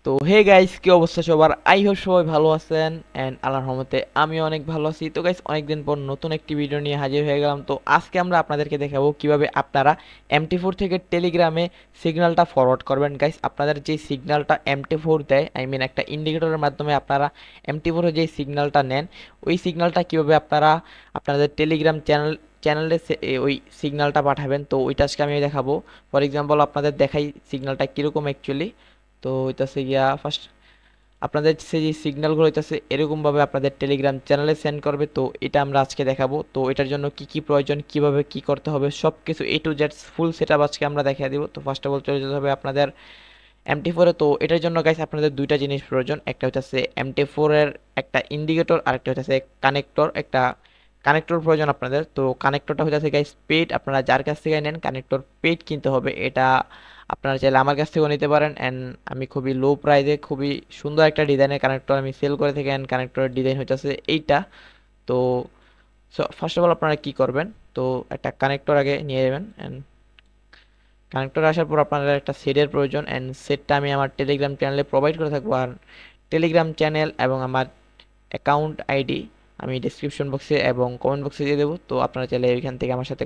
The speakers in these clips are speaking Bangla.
তো হে গাইস, কি অবস্থা সবার? আই হোপ সবাই ভালো আছেন এন্ড আল্লাহর রহমতে আমিও অনেক ভালো আছি। তো গাইস, অনেকদিন পর নতুন একটি ভিডিও নিয়ে হাজির হয়ে গেলাম। তো আজকে আমরা আপনাদেরকে দেখাবো কিভাবে আপনারা MT4 থেকে টেলিগ্রামে সিগন্যালটা ফরওয়ার্ড করবেন। গাইস, আপনাদের যে সিগন্যালটা MT4 দেয়, আই মিন একটা ইন্ডিকেটরের মাধ্যমে আপনারা MT4 এর যে সিগন্যালটা নেন, ওই সিগন্যালটা কিভাবে আপনারা আপনাদের টেলিগ্রাম চ্যানেলে ওই সিগন্যালটা পাঠাবেন। তো ওইটা আজকে আমি দেখাবো। ফর এক্সাম্পল আপনাদের দেখাই সিগন্যালটা কীরকম অ্যাকচুয়ালি। তো হইতাছে গিয়া ফার্স্ট আপনাদের সে যে সিগন্যালগুলো হইতাছে এরকমভাবে আপনাদের টেলিগ্রাম চ্যানেলে সেন্ড করবে। তো এটা আমরা আজকে দেখাবো। তো এটার জন্য কি কি প্রয়োজন, কিভাবে কি করতে হবে, সব কিছু A to Z full setup আজকে আমরা দেখিয়ে দিব। তো ফার্স্ট অফ অল চলে যেতে হবে আপনাদের MT4 এ। তো এটার জন্য গাইস আপনাদের দুইটা জিনিস প্রয়োজন। একটা হচ্ছে MT4 এর একটা ইন্ডিকেটর, আর একটা হচ্ছে কানেক্টর। একটা কানেক্টর প্রয়োজন আপনাদের। তো কানেক্টরটা হচ্ছে গাইস পেইড, আপনারা যার কাছ থেকে নেন কানেক্টর পেইড কিনতে হবে। এটা আপনারা চাইলে আমার কাছ থেকেও নিতে পারেন। অ্যান্ড আমি খুবই লো প্রাইসে খুবই সুন্দর একটা ডিজাইনের কানেক্টর আমি সেল করে থাকি। অ্যান্ড কানেক্টরের ডিজাইন হচ্ছে এইটা। তো ফার্স্ট অফ অল আপনারা কি করবেন, তো একটা কানেক্টর আগে নিয়ে যাবেন। অ্যান্ড কানেক্টর আসার পর আপনাদের একটা সেটের প্রয়োজন। অ্যান্ড সেটটা আমি আমার টেলিগ্রাম চ্যানেলে প্রোভাইড করে থাকবো। আর টেলিগ্রাম চ্যানেল এবং আমার অ্যাকাউন্ট আইডি আমি ডিসক্রিপশন বক্সে এবং কমেন্ট বক্সে দিয়ে দেবো। তো আপনারা চাইলে এখান থেকে আমার সাথে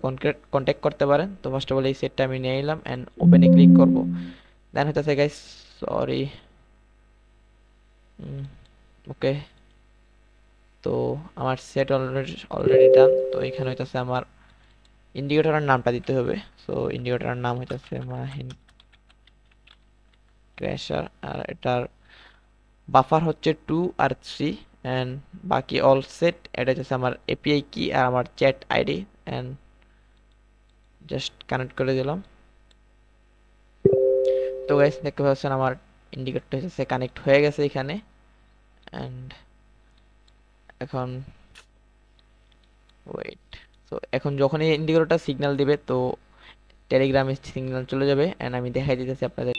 কন্ট্যাক্ট করতে পারেন। তো ফার্স্ট অফ অল এই সেটটা আমি নিয়ে নিলাম অ্যান্ড ওপেনে ক্লিক করব। দেন হইতেছে গাইস, সরি, ওকে। তো আমার সেট অলরেডি ডান। তো এখানে হইতেছে আমার ইন্ডিকেটরের নামটা দিতে হবে। সো ইন্ডিকেটরের নাম হইতেছে মাহিন ক্র্যাশার, আর এটার বাফার হচ্ছে 2 আর 3 অ্যান্ড বাকি অল সেট। এটা হচ্ছে আমার এপিআই কি আর আমার chat ID. And just connect করে দিলাম। তো গাইস, দেখতে পাচ্ছেন আমার ইন্ডিকেটর হচ্ছে কানেক্ট হয়ে গেছে এখানে। অ্যান্ড এখন ওয়েট, তো এখন যখনই ইন্ডিকেটরটা সিগন্যাল দিবে তো টেলিগ্রামে সিগন্যাল চলে যাবে। অ্যান্ড আমি দেখাই দিতেছি আপনাদের।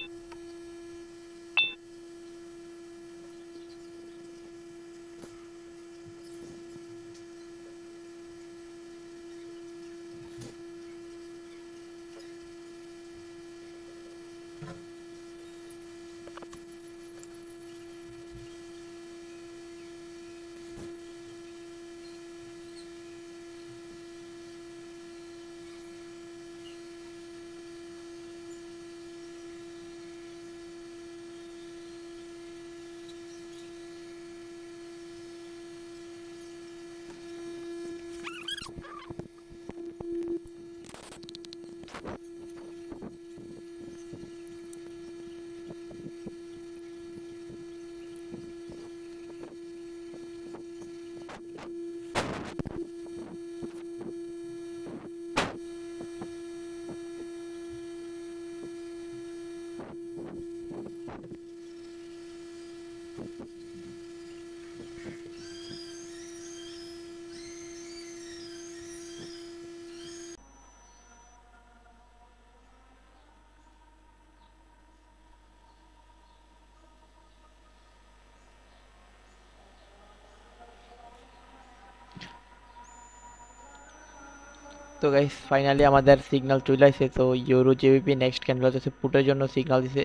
তো গাইস, ফাইনালি আমাদের সিগন্যাল চলে আসছে। তো ইউরো জেবিপি নেক্সট ক্যান্ডেল হচ্ছে পুটের জন্য সিগন্যাল দিছে।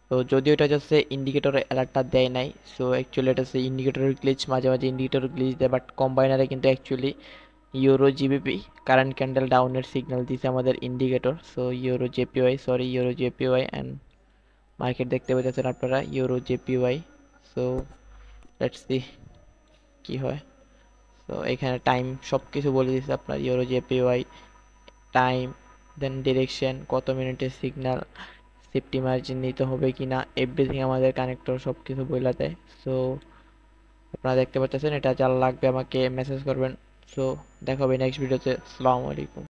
তো যদিও এটা হচ্ছে ইন্ডিকেটরের অ্যালার্টটা দেয় নাই। সো অ্যাকচুয়ালি এটা হচ্ছে ইন্ডিকেটরের গ্লিচ, মাঝে মাঝে ইন্ডিকেটর গ্লিচ দেয়, বাট কম্বাইনারে কিন্তু actually euro GBP current candle ডাউনের সিগন্যাল দিছে আমাদের indicator. So euro JPY, sorry euro JPY. And market দেখতে পাচ্ছেন আপনারা euro JPY. So let's see কি হয়। তো এখানে টাইম সব কিছু বলে দিচ্ছে আপনার ইউরো জেপিওয়াই টাইম, দেন ডিরেকশন, কত মিনিটের সিগন্যাল, সেফটি মার্জিন নিতে হবে কিনা, এভরিথিং আমাদের কানেক্টর সব কিছু বলে দেয়। সো আপনারা দেখতে পাচ্ছেন, এটা যার লাগবে আমাকে মেসেজ করবেন। সো দেখা হবে নেক্সট ভিডিওতে। আসসালামু আলাইকুম।